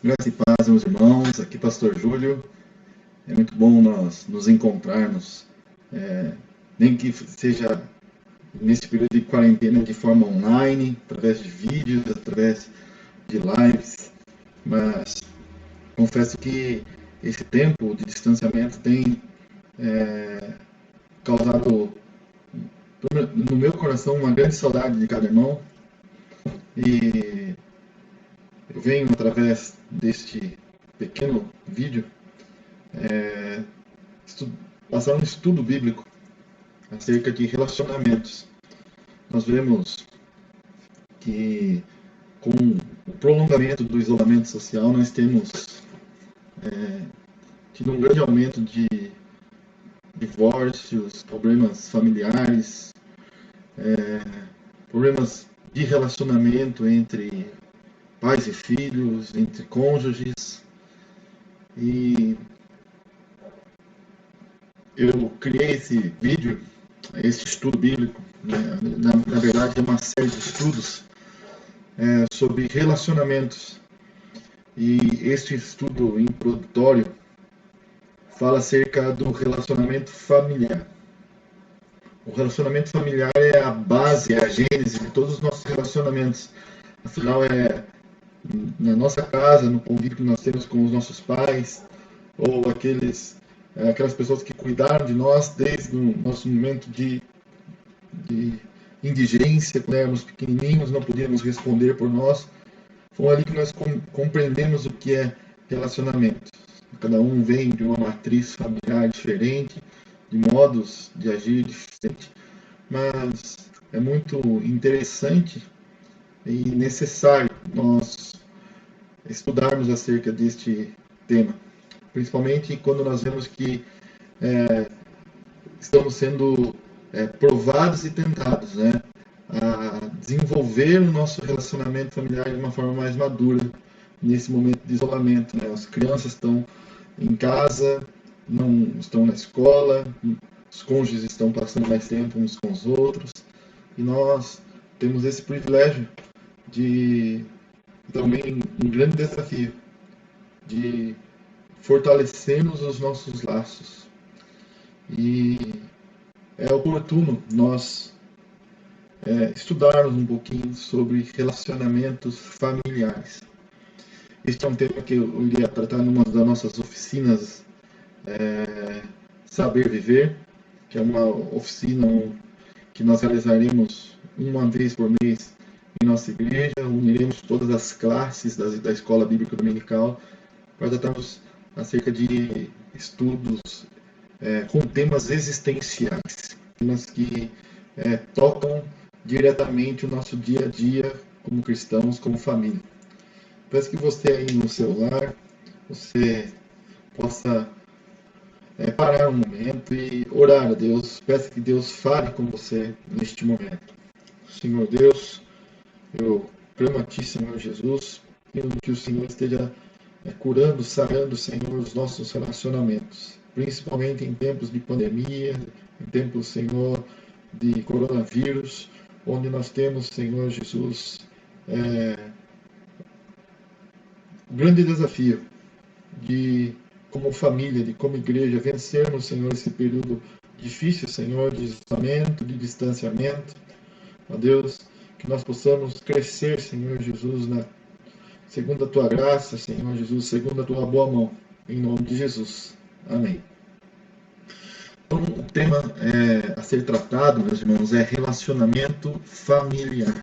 Graça e paz, meus irmãos. Aqui, Pastor Júlio. É muito bom nós nos encontrarmos, nem que seja nesse período de quarentena de forma online, através de vídeos, através de lives. Mas confesso que esse tempo de distanciamento tem causado no meu coração uma grande saudade de cada irmão. E eu venho, através deste pequeno vídeo, passar um estudo bíblico acerca de relacionamentos. Nós vemos que, com o prolongamento do isolamento social, nós temos tido um grande aumento de divórcios, problemas familiares, problemas de relacionamento entre pais e filhos, entre cônjuges. E eu criei esse vídeo, esse estudo bíblico, né? Na verdade é uma série de estudos sobre relacionamentos. E este estudo introdutório fala acerca do relacionamento familiar. O relacionamento familiar é a base, é a gênese de todos os nossos relacionamentos. Afinal, é na nossa casa, no convívio que nós temos com os nossos pais, ou aquelas pessoas que cuidaram de nós desde o nosso momento de indigência, quando éramos pequenininhos, não podíamos responder por nós. Foi ali que nós compreendemos o que é relacionamento. Cada um vem de uma matriz familiar diferente, de modos de agir diferente, mas é muito interessante e necessário nós estudarmos acerca deste tema, principalmente quando nós vemos que estamos sendo provados e tentados, né, a desenvolver o nosso relacionamento familiar de uma forma mais madura nesse momento de isolamento, né? As crianças estão em casa, não estão na escola, os cônjuges estão passando mais tempo uns com os outros, e nós temos esse privilégio de também um grande desafio de fortalecermos os nossos laços. E é oportuno nós estudarmos um pouquinho sobre relacionamentos familiares. Este é um tema que eu iria tratar numa das nossas oficinas Saber Viver, que é uma oficina que nós realizaremos uma vez por mês em nossa igreja. Uniremos todas as classes da Escola Bíblica Dominical para tratarmos acerca de estudos com temas existenciais, temas que tocam diretamente o nosso dia a dia como cristãos, como família. Peço que você aí no seu lar, você possa parar um momento e orar a Deus. Peço que Deus fale com você neste momento. Senhor Deus, eu clamo a Ti, Senhor Jesus, pedindo que o Senhor esteja curando, sarando, Senhor, os nossos relacionamentos, principalmente em tempos de pandemia, em tempos, Senhor, de coronavírus, onde nós temos, Senhor Jesus, um grande desafio de, como família, de como igreja, vencermos, Senhor, esse período difícil, Senhor, de isolamento, de distanciamento. Ó Deus, que nós possamos crescer, Senhor Jesus, segundo a Tua graça, Senhor Jesus, segundo a Tua boa mão, em nome de Jesus. Amém. Então, o tema a ser tratado, meus irmãos, é relacionamento familiar.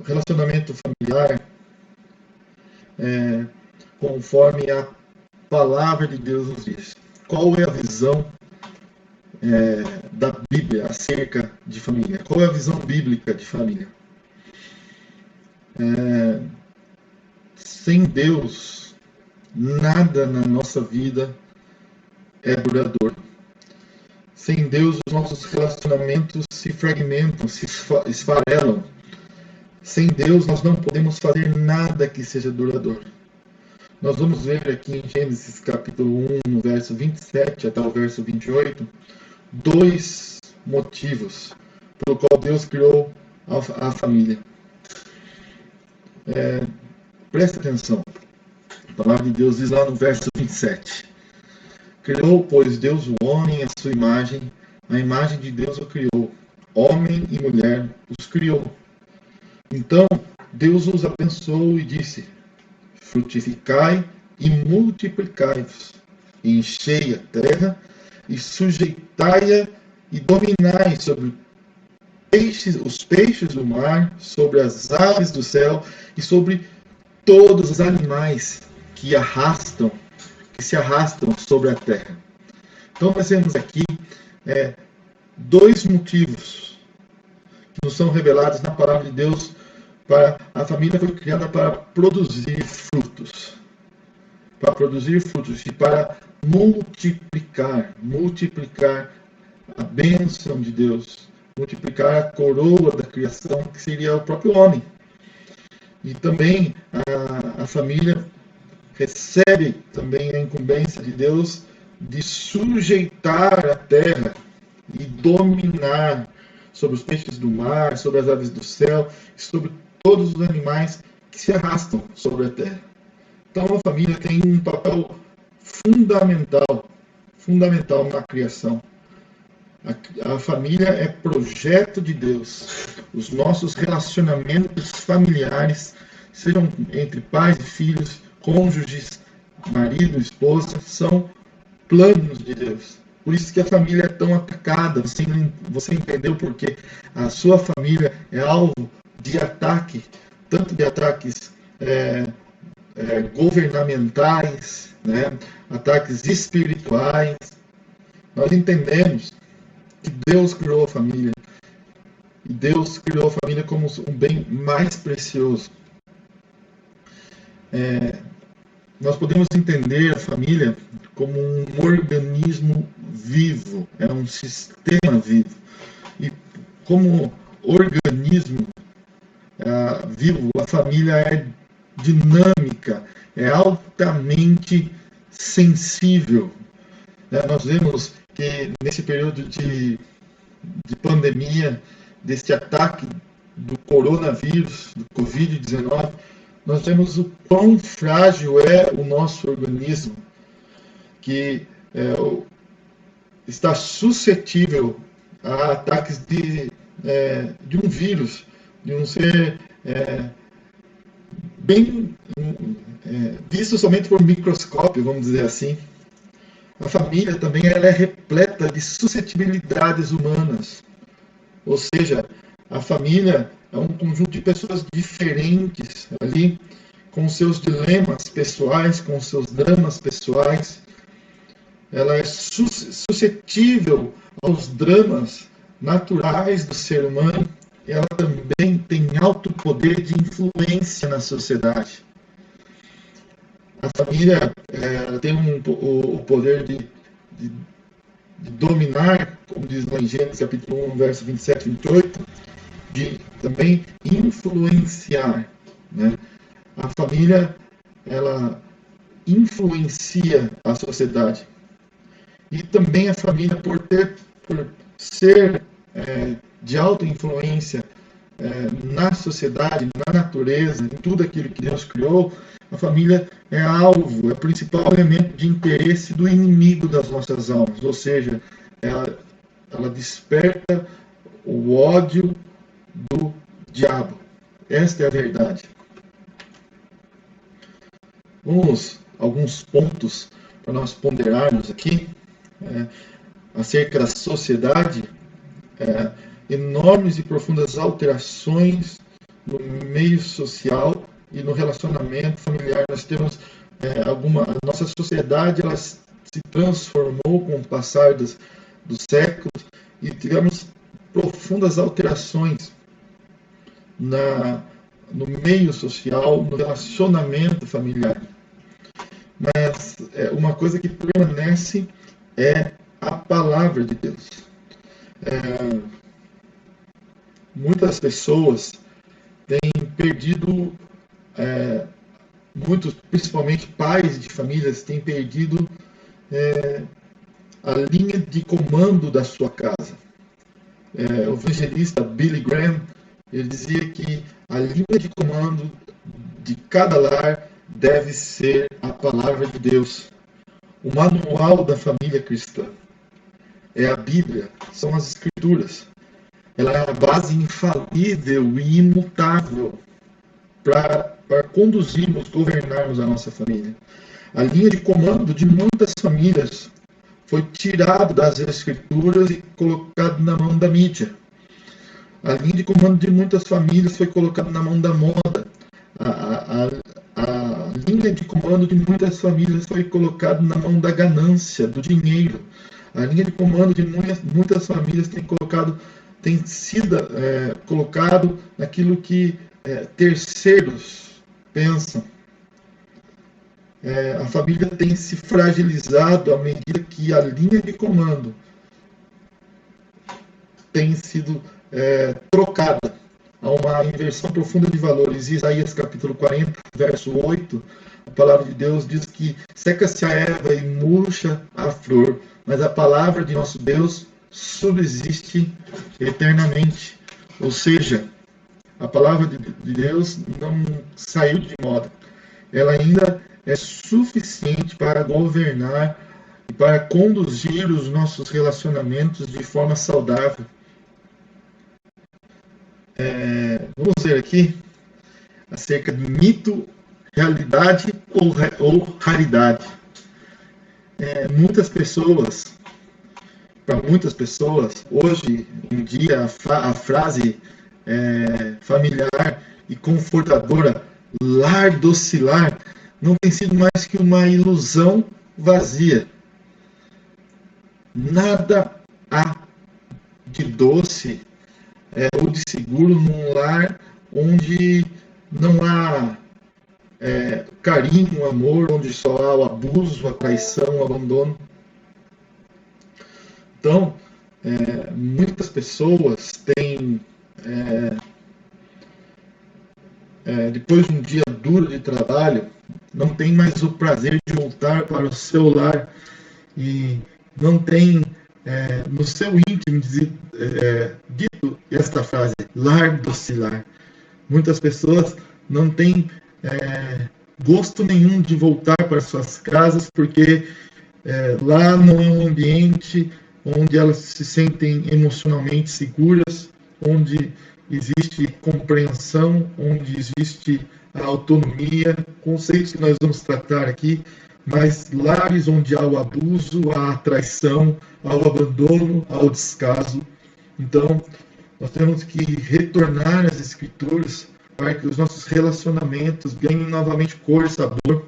O relacionamento familiar, conforme a palavra de Deus nos diz. Qual é a visão da Bíblia acerca de família? Qual é a visão bíblica de família? Sem Deus, nada na nossa vida é duradouro. Sem Deus, os nossos relacionamentos se fragmentam, se esfarelam. Sem Deus, nós não podemos fazer nada que seja duradouro. Nós vamos ver aqui em Gênesis capítulo 1, no verso 27 até o verso 28, dois motivos pelo qual Deus criou a família. Presta atenção. A palavra de Deus diz lá no verso 27. Criou, pois, Deus o homem à sua imagem, a imagem de Deus o criou. Homem e mulher os criou. Então, Deus os abençoou e disse: frutificai e multiplicai-vos, e enchei a terra, e sujeitai-a, e dominai sobre os peixes do mar, sobre as aves do céu, e sobre todos os animais que se arrastam sobre a terra. Então nós temos aqui dois motivos que nos são revelados na palavra de Deus. Para a família foi criada para produzir frutos, e para multiplicar a bênção de Deus, multiplicar a coroa da criação, que seria o próprio homem. E também a família recebe também a incumbência de Deus de sujeitar a terra e dominar sobre os peixes do mar, sobre as aves do céu, e sobre todos os animais que se arrastam sobre a terra. Então a família tem um papel fundamental na criação. A família é projeto de Deus. Os nossos relacionamentos familiares, sejam entre pais e filhos, cônjuges, marido, esposa, são planos de Deus. Por isso que a família é tão atacada. Você entendeu por quê? A sua família é alvo de ataque, tanto de ataques governamentais, né? Ataques espirituais. Nós entendemos que Deus criou a família. E Deus criou a família como um bem mais precioso. Nós podemos entender a família como um organismo vivo, é um sistema vivo. E como organismo vivo, a família é dinâmica, é altamente sensível. Nós vemos que nesse período de pandemia, desse ataque do coronavírus, do Covid-19, nós vemos o quão frágil é o nosso organismo, que está suscetível a ataques de um vírus, de um ser bem visto somente por microscópio, vamos dizer assim. A família também ela é repleta de suscetibilidades humanas, ou seja, a família é um conjunto de pessoas diferentes ali, com seus dilemas pessoais, com seus dramas pessoais. Ela é suscetível aos dramas naturais do ser humano. Ela também tem alto poder de influência na sociedade. A família tem o poder de dominar, como diz lá em Gênesis capítulo 1, verso 27 e 28, de também influenciar, né? A família, ela influencia a sociedade. E também a família, por ser de alta influência na sociedade, na natureza, em tudo aquilo que Deus criou, a família é alvo, é o principal elemento de interesse do inimigo das nossas almas. Ou seja, ela desperta o ódio do diabo. Esta é a verdade. Vamos alguns pontos para nós ponderarmos aqui acerca da sociedade. Enormes e profundas alterações no meio social e no relacionamento familiar. Nós temos a nossa sociedade, ela se transformou com o passar dos séculos e tivemos profundas alterações no meio social, no relacionamento familiar. Mas uma coisa que permanece é a palavra de Deus. Muitas pessoas têm perdido, muitos, principalmente pais de famílias, têm perdido a linha de comando da sua casa. O evangelista Billy Graham, ele dizia que a linha de comando de cada lar deve ser a palavra de Deus. O manual da família cristã é a Bíblia, são as Escrituras. Ela é a base infalível e imutável para conduzirmos, governarmos a nossa família. A linha de comando de muitas famílias foi tirado das Escrituras e colocado na mão da mídia. A linha de comando de muitas famílias foi colocada na mão da moda. A linha de comando de muitas famílias foi colocada na mão da ganância, do dinheiro. A linha de comando de muitas famílias tem sido colocado naquilo que terceiros pensam. A família tem se fragilizado à medida que a linha de comando tem sido trocada. Há uma inversão profunda de valores. Isaías capítulo 40, verso 8, a palavra de Deus diz que seca-se a erva e murcha a flor, mas a palavra de nosso Deus subsiste eternamente. Ou seja, a palavra de Deus não saiu de moda. Ela ainda é suficiente para governar e para conduzir os nossos relacionamentos de forma saudável. Vamos ver aqui acerca de mito, realidade ou raridade. Para muitas pessoas, hoje em dia, a frase familiar e confortadora, lar docilar, não tem sido mais que uma ilusão vazia. Nada há de doce ou de seguro num lar onde não há carinho, amor, onde só há o abuso, a traição, o abandono. Então, muitas pessoas têm, depois de um dia duro de trabalho, não tem mais o prazer de voltar para o seu lar e não tem no seu íntimo dito esta frase, lar docilar. Muitas pessoas não têm gosto nenhum de voltar para suas casas porque lá não é um ambiente onde elas se sentem emocionalmente seguras, onde existe compreensão, onde existe a autonomia, conceitos que nós vamos tratar aqui, mas lares onde há o abuso, há a traição, há o abandono, há o descaso. Então, nós temos que retornar às Escrituras para que os nossos relacionamentos ganhem novamente cor e sabor.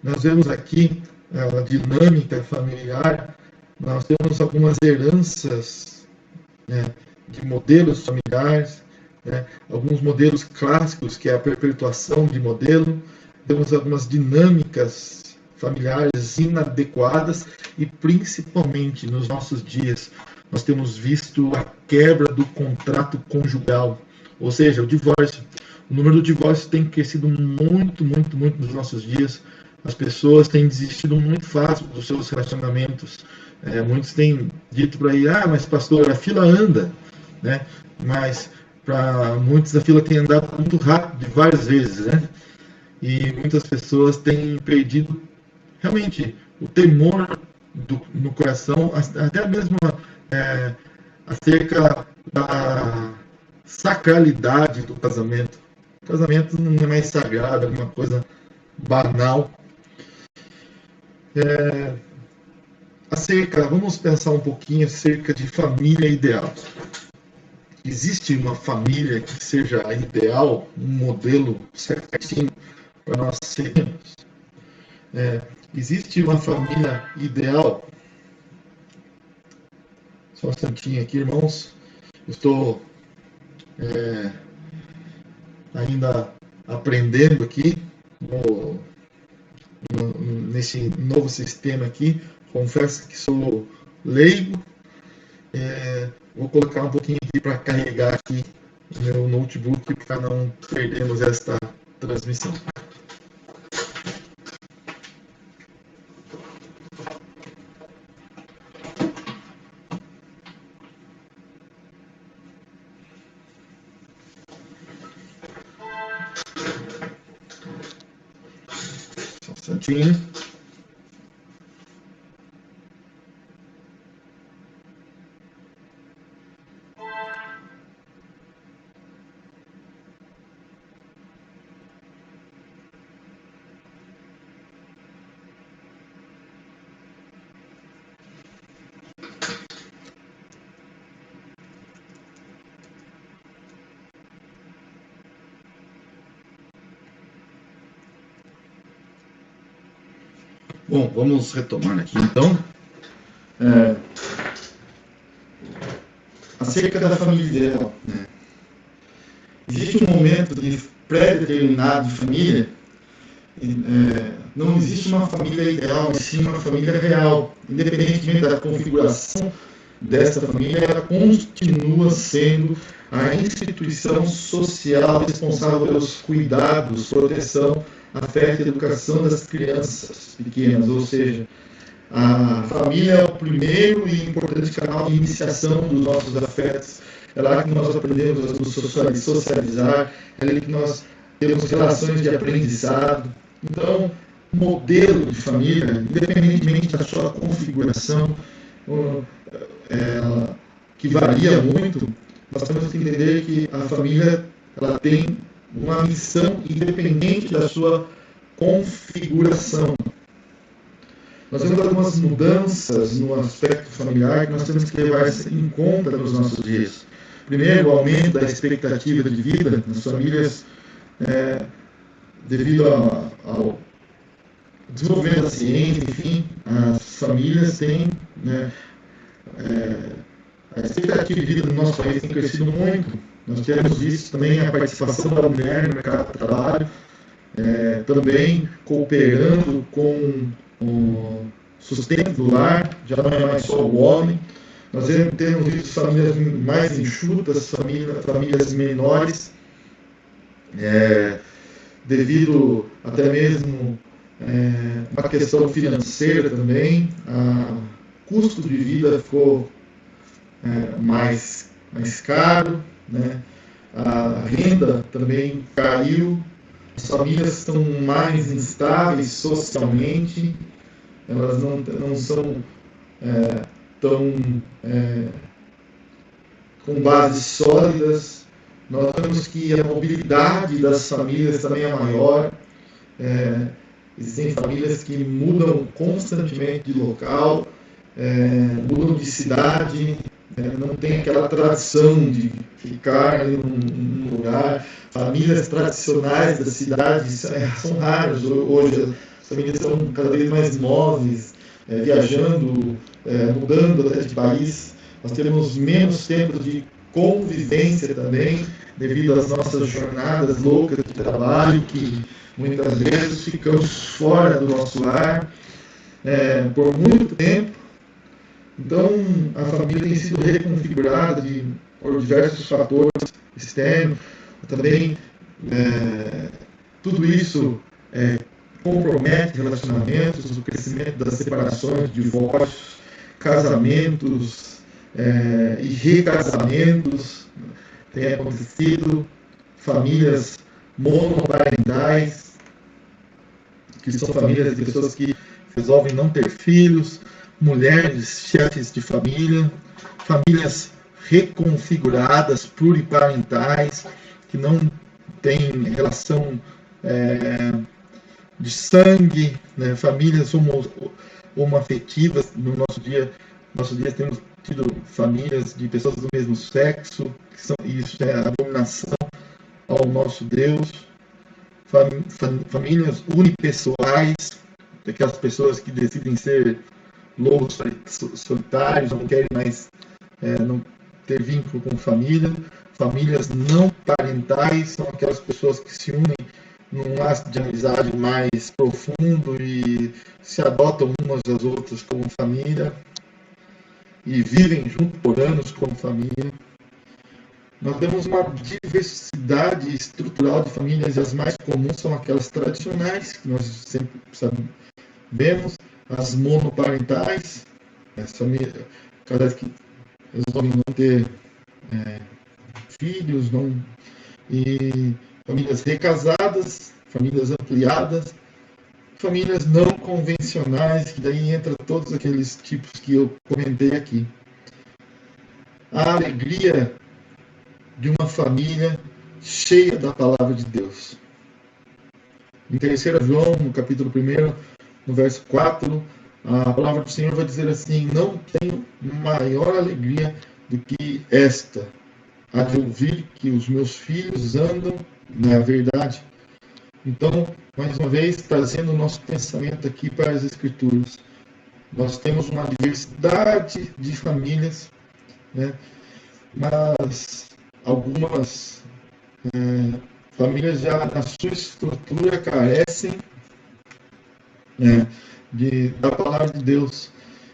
Nós vemos aqui a dinâmica familiar, nós temos algumas heranças de modelos familiares, alguns modelos clássicos, que é a perpetuação de modelo, temos algumas dinâmicas familiares inadequadas e, principalmente nos nossos dias, nós temos visto a quebra do contrato conjugal, ou seja, o divórcio. O número de divórcios tem crescido muito, muito, muito nos nossos dias. As pessoas têm desistido muito fácil dos seus relacionamentos. Muitos têm dito por aí, mas pastor, a fila anda, né? Mas para muitos a fila tem andado muito rápido, de várias vezes, né? E muitas pessoas têm perdido realmente o temor no coração, até mesmo acerca da sacralidade do casamento. O casamento não é mais sagrado, é uma coisa banal. Vamos pensar um pouquinho acerca de família ideal. Existe uma família que seja ideal, um modelo certinho para nós sermos? Existe uma família ideal? Só um instantinho aqui, irmãos. Eu estou ainda aprendendo aqui nesse novo sistema aqui. Confesso que sou leigo. Vou colocar um pouquinho aqui para carregar aqui o meu notebook para não perdermos esta transmissão. Santinho. Bom, vamos retomar aqui então. Acerca da família ideal, né? Existe um momento de pré-determinado de família. Não existe uma família ideal, mas sim uma família real. Independentemente da configuração dessa família, ela continua sendo a instituição social responsável pelos cuidados, proteção, afeto e educação das crianças pequenas, ou seja, a família é o primeiro e importante canal de iniciação dos nossos afetos. É lá que nós aprendemos a nos socializar, é lá que nós temos relações de aprendizado. Então, o modelo de família, independentemente da sua configuração, que varia muito, nós temos que entender que a família ela tem uma missão independente da sua configuração. Nós temos algumas mudanças no aspecto familiar que nós temos que levar em conta nos nossos dias. Primeiro, o aumento da expectativa de vida nas famílias, devido ao desenvolvimento da ciência, enfim, as famílias têm, a expectativa de vida no nosso país tem crescido muito. Nós temos visto também a participação da mulher no mercado de trabalho, também cooperando com o sustento do lar, já não é mais só o homem. Nós temos visto famílias mais enxutas, famílias menores, devido até mesmo uma questão financeira também. O custo de vida ficou mais caro, né? A renda também caiu, as famílias estão mais instáveis socialmente, elas não são tão com bases sólidas. Nós vemos que a mobilidade das famílias também é maior. Existem famílias que mudam constantemente de local, mudam de cidade, não tem aquela tradição de ficar em um lugar. Famílias tradicionais da cidade são raras hoje. As famílias são cada vez mais móveis, viajando, mudando até de país. Nós temos menos tempo de convivência também, devido às nossas jornadas loucas de trabalho, que muitas vezes ficamos fora do nosso lar por muito tempo. Então, a família tem sido reconfigurada por diversos fatores externos. Também, tudo isso compromete relacionamentos, o crescimento das separações, divórcios, casamentos e recasamentos. Tem acontecido, famílias monoparentais, que são famílias de pessoas que resolvem não ter filhos, mulheres chefes de família, famílias reconfiguradas, pluriparentais, que não têm relação de sangue, né? Famílias homoafetivas. No nosso dia temos tido famílias de pessoas do mesmo sexo, isso é abominação ao nosso Deus. Famílias unipessoais, aquelas pessoas que decidem ser lobos solitários, não querem mais não ter vínculo com família. Famílias não parentais são aquelas pessoas que se unem num laço de amizade mais profundo e se adotam umas às outras como família e vivem junto por anos como família. Nós temos uma diversidade estrutural de famílias, e as mais comuns são aquelas tradicionais, que nós sempre sabemos, as monoparentais, as famílias que resolvem não ter filhos, e famílias recasadas, famílias ampliadas, famílias não convencionais, que daí entra todos aqueles tipos que eu comentei aqui. A alegria de uma família cheia da palavra de Deus. Em 3 João, no capítulo 1, no verso 4, a palavra do Senhor vai dizer assim: não tenho maior alegria do que esta, a de ouvir que os meus filhos andam na verdade. Então, mais uma vez, trazendo o nosso pensamento aqui para as Escrituras. Nós temos uma diversidade de famílias, né? Mas algumas famílias já na sua estrutura carecem da palavra de Deus.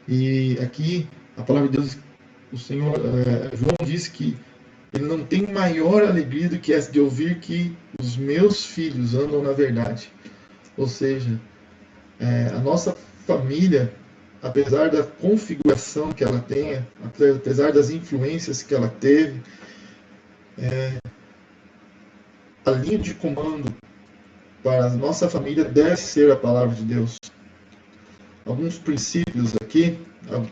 E aqui, a palavra de Deus, o Senhor, João diz que ele não tem maior alegria do que essa de ouvir que os meus filhos andam na verdade. Ou seja, a nossa família, apesar da configuração que ela tenha, apesar das influências que ela teve, a linha de comando para a nossa família deve ser a palavra de Deus. Alguns princípios aqui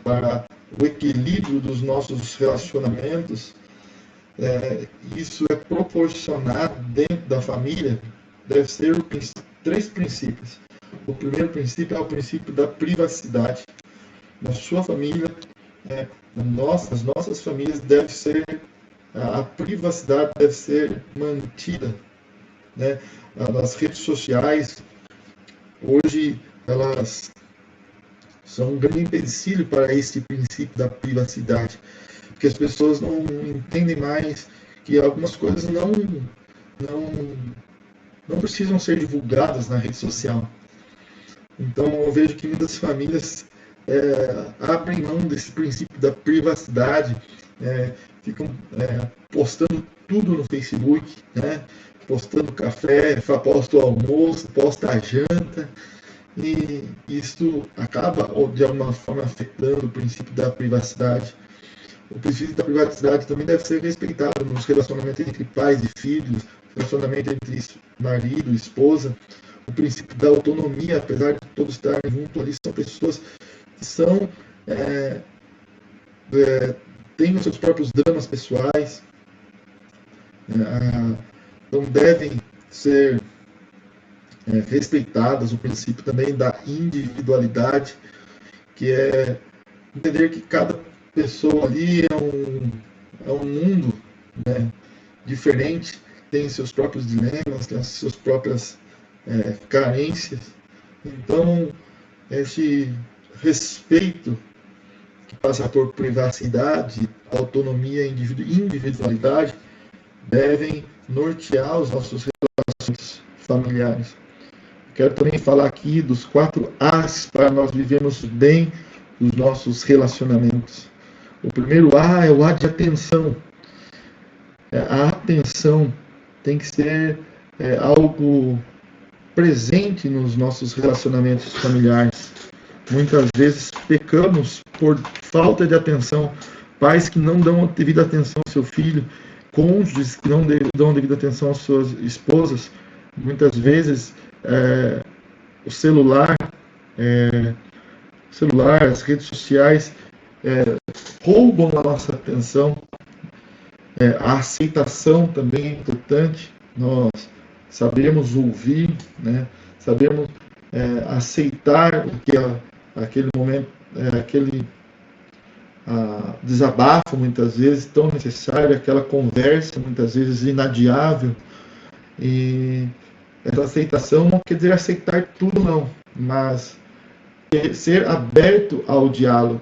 para o equilíbrio dos nossos relacionamentos. Isso é proporcionado dentro da família, deve ser 3 princípios. O primeiro princípio é o princípio da privacidade. Na sua família, as nossas famílias deve ser, a privacidade deve ser mantida, né? As redes sociais, hoje, elas são um grande empecilho para esse princípio da privacidade. Porque as pessoas não entendem mais que algumas coisas não precisam ser divulgadas na rede social. Então eu vejo que muitas famílias abrem mão desse princípio da privacidade, ficam postando tudo no Facebook, né? Postando café, posta o almoço, posta a janta, e isso acaba de alguma forma afetando o princípio da privacidade. O princípio da privacidade também deve ser respeitado nos relacionamentos entre pais e filhos, relacionamento entre marido e esposa. O princípio da autonomia, apesar de todos estarem juntos ali, são pessoas que têm os seus próprios dramas pessoais, então devem ser respeitadas. O princípio também da individualidade, que é entender que cada pessoa ali é um mundo, né, diferente, tem seus próprios dilemas, tem as suas próprias carências. Então, esse respeito que passa por privacidade, autonomia e individualidade devem nortear os nossos relacionamentos familiares. Quero também falar aqui dos 4 A's para nós vivermos bem os nossos relacionamentos. O primeiro A é o A de atenção. A atenção tem que ser algo presente nos nossos relacionamentos familiares. Muitas vezes pecamos por falta de atenção. Pais que não dão devida atenção ao seu filho, cônjuges que não dão devida atenção às suas esposas. Muitas vezes o celular, as redes sociais roubam a nossa atenção. A aceitação também é importante. Nós sabemos ouvir, né? Sabemos aceitar o que aquele momento, aquele desabafo muitas vezes tão necessário, aquela conversa muitas vezes inadiável. E essa aceitação não quer dizer aceitar tudo, não, mas ser aberto ao diálogo,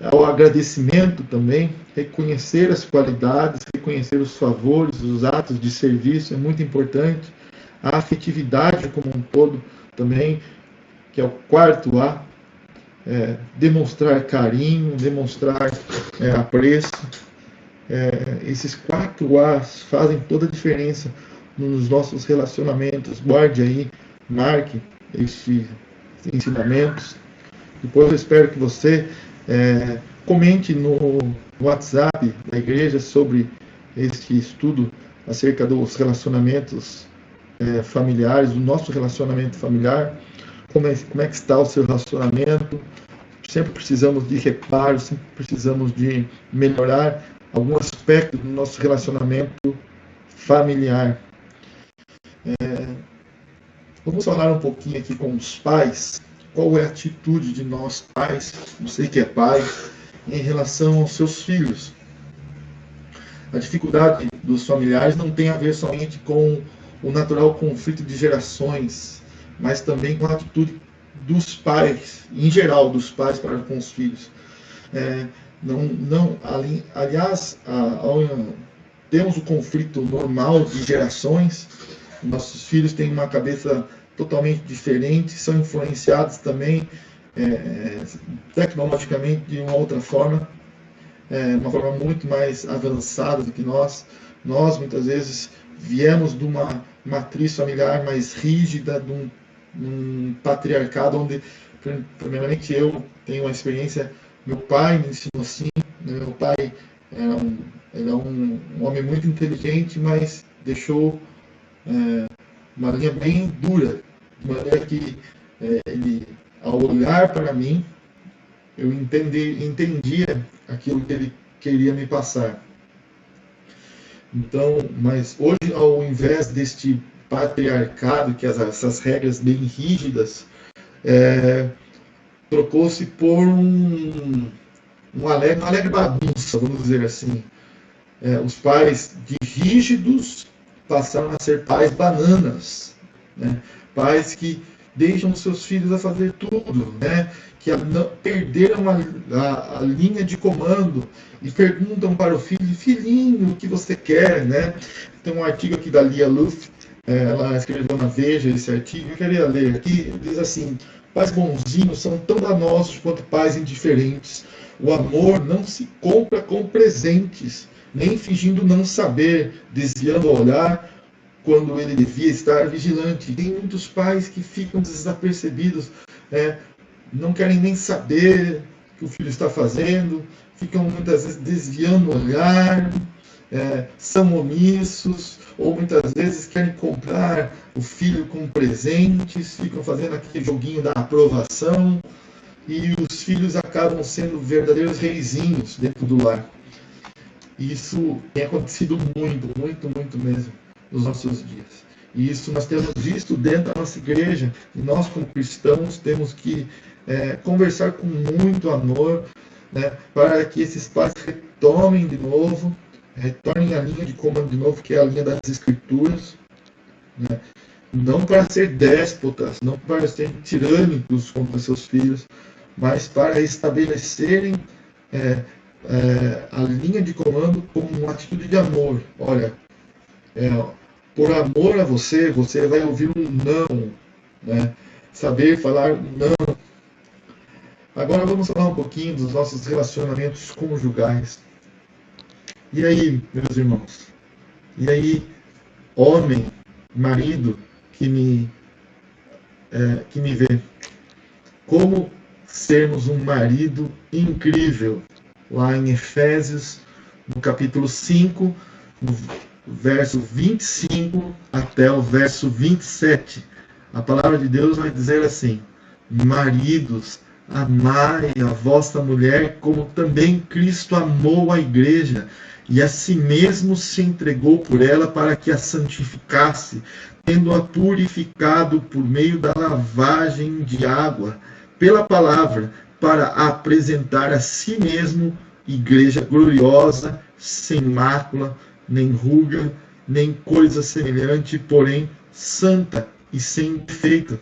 ao agradecimento também, reconhecer as qualidades, reconhecer os favores, os atos de serviço é muito importante. A afetividade como um todo também, que é o 4 A, demonstrar carinho, demonstrar apreço. Esses 4 A's fazem toda a diferença nos nossos relacionamentos. Guarde aí, marque esses ensinamentos. Depois eu espero que você comente no WhatsApp da igreja sobre este estudo acerca dos relacionamentos familiares, o nosso relacionamento familiar, como é que está o seu relacionamento. Sempre precisamos de reparo, sempre precisamos de melhorar algum aspecto do nosso relacionamento familiar. Vamos falar um pouquinho aqui com os pais. Qual é a atitude de nós pais, você que é pai, em relação aos seus filhos? A dificuldade dos familiares não tem a ver somente com o natural conflito de gerações, mas também com a atitude dos pais, em geral, dos pais para com os filhos. Aliás, temos o conflito normal de gerações. Nossos filhos têm uma cabeça totalmente diferente, são influenciados também tecnologicamente de uma outra forma, uma forma muito mais avançada do que nós. Nós, muitas vezes, viemos de uma matriz familiar mais rígida, de um patriarcado, onde, primeiramente, eu tenho uma experiência. Meu pai me ensinou assim. Meu pai era um homem muito inteligente, mas deixou uma linha bem dura, de maneira que ele, ao olhar para mim, eu entendia aquilo que ele queria me passar. Então, mas hoje, ao invés deste patriarcado, que essas regras bem rígidas, trocou-se por uma alegre bagunça, vamos dizer assim. Os pais de rígidos passaram a ser pais bananas, né? Pais que deixam seus filhos a fazer tudo, né? Que perderam a linha de comando e perguntam para o filho: filhinho, o que você quer, né? Tem um artigo aqui da Lia Luft, ela escreveu na Veja esse artigo, eu queria ler aqui. Diz assim: pais bonzinhos são tão danosos quanto pais indiferentes. O amor não se compra com presentes, nem fingindo não saber, desviando o olhar quando ele devia estar vigilante. Tem muitos pais que ficam desapercebidos, não querem nem saber o que o filho está fazendo, ficam muitas vezes desviando o olhar, são omissos, ou muitas vezes querem comprar o filho com presentes, ficam fazendo aquele joguinho da aprovação, e os filhos acabam sendo verdadeiros reizinhos dentro do lar. Isso tem acontecido muito mesmo nos nossos dias. E isso nós temos visto dentro da nossa igreja, e nós, como cristãos, temos que conversar com muito amor, né, para que esses pais retomem de novo, retornem à linha de comando de novo, que é a linha das Escrituras, né, não para ser déspotas, não para ser tirânicos contra seus filhos, mas para estabelecerem a linha de comando como uma atitude de amor. Olha, por amor a você, você vai ouvir um não, né? Saber falar não. Agora vamos falar um pouquinho dos nossos relacionamentos conjugais. E aí, meus irmãos? E aí, homem, marido, que me vê? Como sermos um marido incrível? Lá em Efésios, no capítulo 5, no verso 25 até o verso 27. A palavra de Deus vai dizer assim: maridos, amai a vossa mulher, como também Cristo amou a igreja, e a si mesmo se entregou por ela para que a santificasse, tendo-a purificado por meio da lavagem de água, pela palavra, para apresentar a si mesmo igreja gloriosa, sem mácula, nem ruga, nem coisa semelhante, porém santa e sem defeito.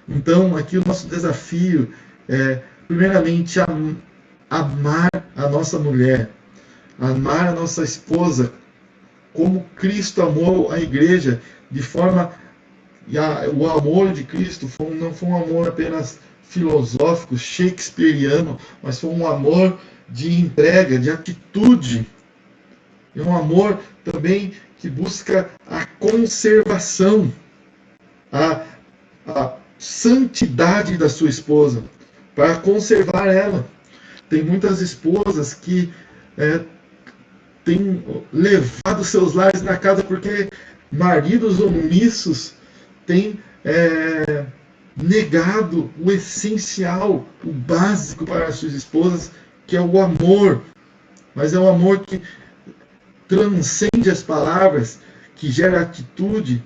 Então, aqui o nosso desafio é, primeiramente, amar a nossa mulher, amar a nossa esposa, como Cristo amou a igreja, de forma... o amor de Cristo não foi um amor apenas filosófico, shakespeariano, mas foi um amor de entrega, de atitude. É um amor também que busca a conservação, a santidade da sua esposa, para conservar ela. Tem muitas esposas que têm levado seus lares na casa porque Maridos omissos têm negado o essencial, o básico para as suas esposas, que é o amor. Mas é um amor que transcende as palavras, que gera atitude,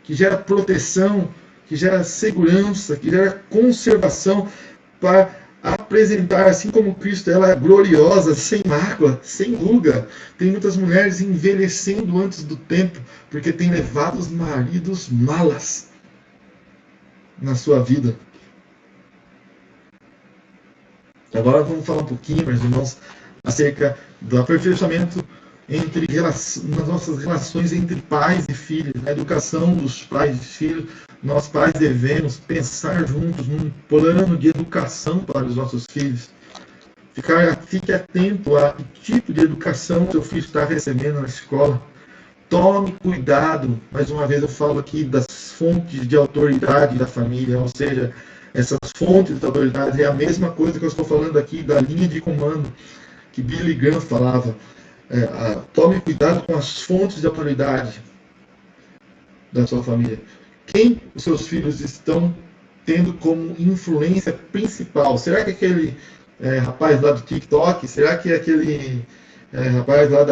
que gera proteção, que gera segurança, que gera conservação, para apresentar, assim como Cristo, ela é gloriosa, sem mácula, sem ruga. Tem muitas mulheres envelhecendo antes do tempo, porque têm levado os maridos malas na sua vida. Agora vamos falar um pouquinho, meus irmãos, acerca do aperfeiçoamento nas nossas relações entre pais e filhos, na educação dos pais e filhos. Nós pais devemos pensar juntos num plano de educação para os nossos filhos. Fique atento a que tipo de educação seu filho está recebendo na escola. Tome cuidado, mais uma vez eu falo aqui, das fontes de autoridade da família, ou seja, essas fontes de autoridade é a mesma coisa que eu estou falando aqui da linha de comando que Billy Graham falava. Tome cuidado com as fontes de autoridade da sua família. Quem os seus filhos estão tendo como influência principal? Será que aquele rapaz lá do TikTok? Será que aquele rapaz lá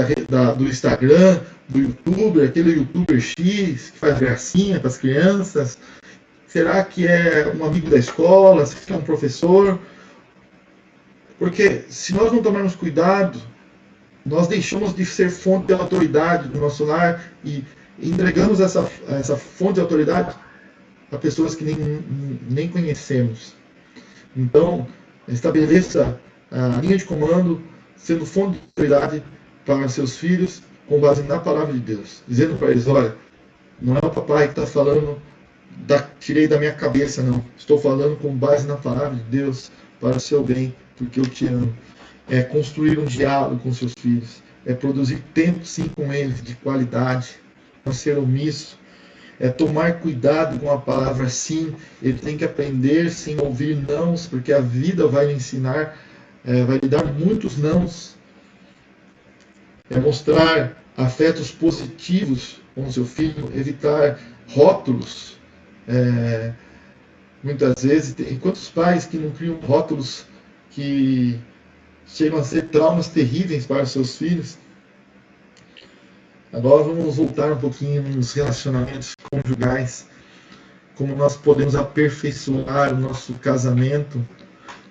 do Instagram, do YouTuber, aquele YouTuber X que faz gracinha para as crianças? Será que é um amigo da escola? Será que é um professor? Porque se nós não tomarmos cuidado, nós deixamos de ser fonte de autoridade do nosso lar e entregamos essa fonte de autoridade a pessoas que nem conhecemos. Então, estabeleça a linha de comando, sendo fonte de autoridade para seus filhos, com base na palavra de Deus. Dizendo para eles, olha, não é o papai que está falando, tirei da minha cabeça, não. Estou falando com base na palavra de Deus, para o seu bem, porque eu te amo. É construir um diálogo com seus filhos. É produzir tempo, sim, com eles, de qualidade. Não ser omisso. É tomar cuidado com a palavra sim. Ele tem que aprender sem ouvir nãos, porque a vida vai lhe ensinar, vai lhe dar muitos nãos. É mostrar afetos positivos com seu filho, evitar rótulos. Muitas vezes, tem quantos pais que não criam rótulos que chegam a ser traumas terríveis para seus filhos? Agora vamos voltar um pouquinho nos relacionamentos conjugais, como nós podemos aperfeiçoar o nosso casamento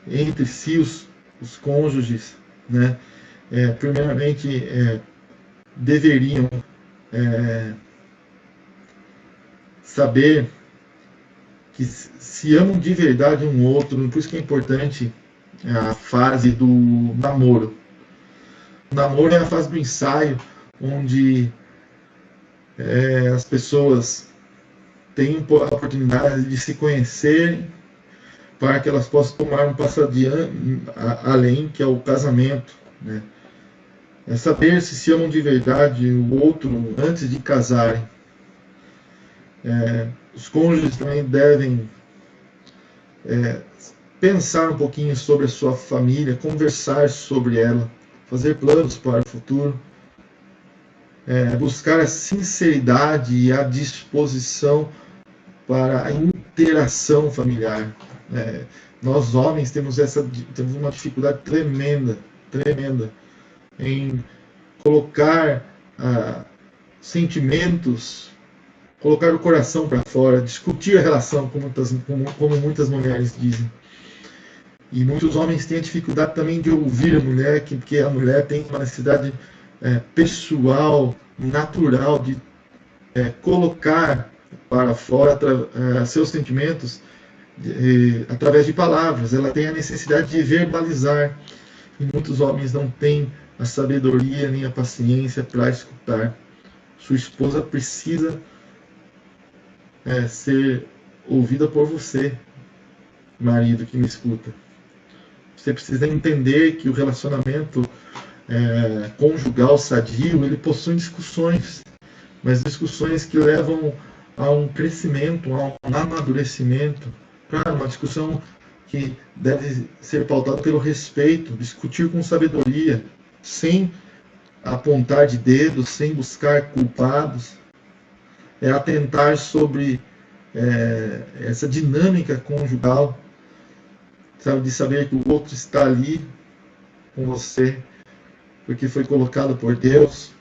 entre si, os cônjuges, né? Primeiramente, deveriam saber que se amam de verdade um outro. Por isso que é importante a fase do namoro. O namoro é a fase do ensaio, onde as pessoas têm a oportunidade de se conhecerem para que elas possam tomar um passo adiante, além, que é o casamento, né? É saber se amam de verdade o outro antes de casarem. Os cônjuges também devem pensar um pouquinho sobre a sua família, conversar sobre ela, fazer planos para o futuro, buscar a sinceridade e a disposição para a interação familiar. Nós homens temos uma dificuldade tremenda em colocar sentimentos, colocar o coração para fora, discutir a relação, como muitas mulheres dizem. E muitos homens têm a dificuldade também de ouvir a mulher, porque a mulher tem uma necessidade pessoal, natural, de colocar para fora seus sentimentos através de palavras. Ela tem a necessidade de verbalizar. E muitos homens não têm a sabedoria nem a paciência para escutar. Sua esposa precisa ser ouvida por você, marido que me escuta. Você precisa entender que o relacionamento conjugal sadio, ele possui discussões, mas discussões que levam a um crescimento, a um amadurecimento. Claro, uma discussão que deve ser pautada pelo respeito, discutir com sabedoria, sem apontar de dedos, sem buscar culpados, é atentar sobre essa dinâmica conjugal, sabe, de saber que o outro está ali com você, porque foi colocado por Deus.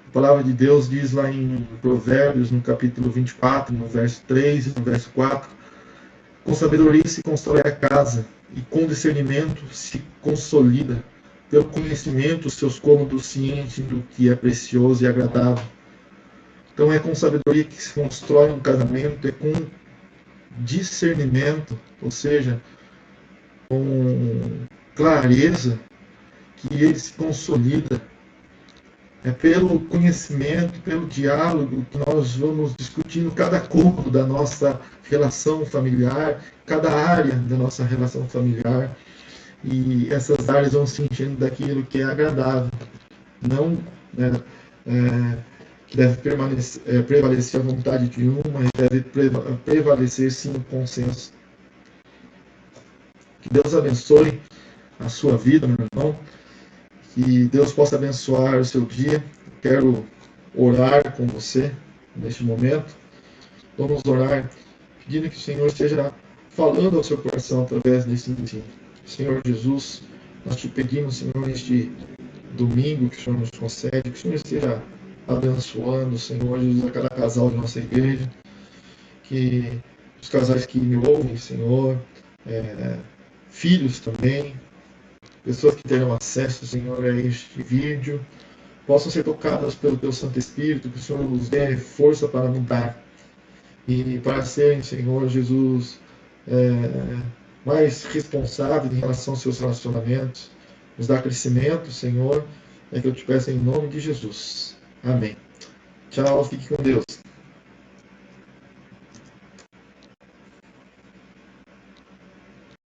A palavra de Deus diz lá em Provérbios, no capítulo 24, no verso 3 e no verso 4, com sabedoria se constrói a casa, e com discernimento se consolida. Pelo conhecimento, os seus cômodos se enchem do que é precioso e agradável. Então é com sabedoria que se constrói um casamento, é com discernimento, ou seja, com clareza, que ele se consolida. É pelo conhecimento, pelo diálogo que nós vamos discutindo cada cômodo da nossa relação familiar, cada área da nossa relação familiar. E essas áreas vão se enchendo daquilo que é agradável. Não que deve prevalecer a vontade de um, mas deve prevalecer sim o consenso. Que Deus abençoe a sua vida, meu irmão. Que Deus possa abençoar o seu dia. Quero orar com você neste momento. Vamos orar pedindo que o Senhor esteja falando ao seu coração através desse ensino. Senhor Jesus, nós te pedimos, Senhor, neste domingo que o Senhor nos concede, que o Senhor esteja abençoando, Senhor Jesus, a cada casal de nossa igreja, que os casais que me ouvem, Senhor, filhos também, pessoas que terão acesso, Senhor, a este vídeo, possam ser tocadas pelo Teu Santo Espírito, que o Senhor nos dê força para mudar e para serem, Senhor Jesus, mais responsáveis em relação aos seus relacionamentos. Nos dá crescimento, Senhor, é que eu te peço em nome de Jesus. Amém. Tchau, fique com Deus.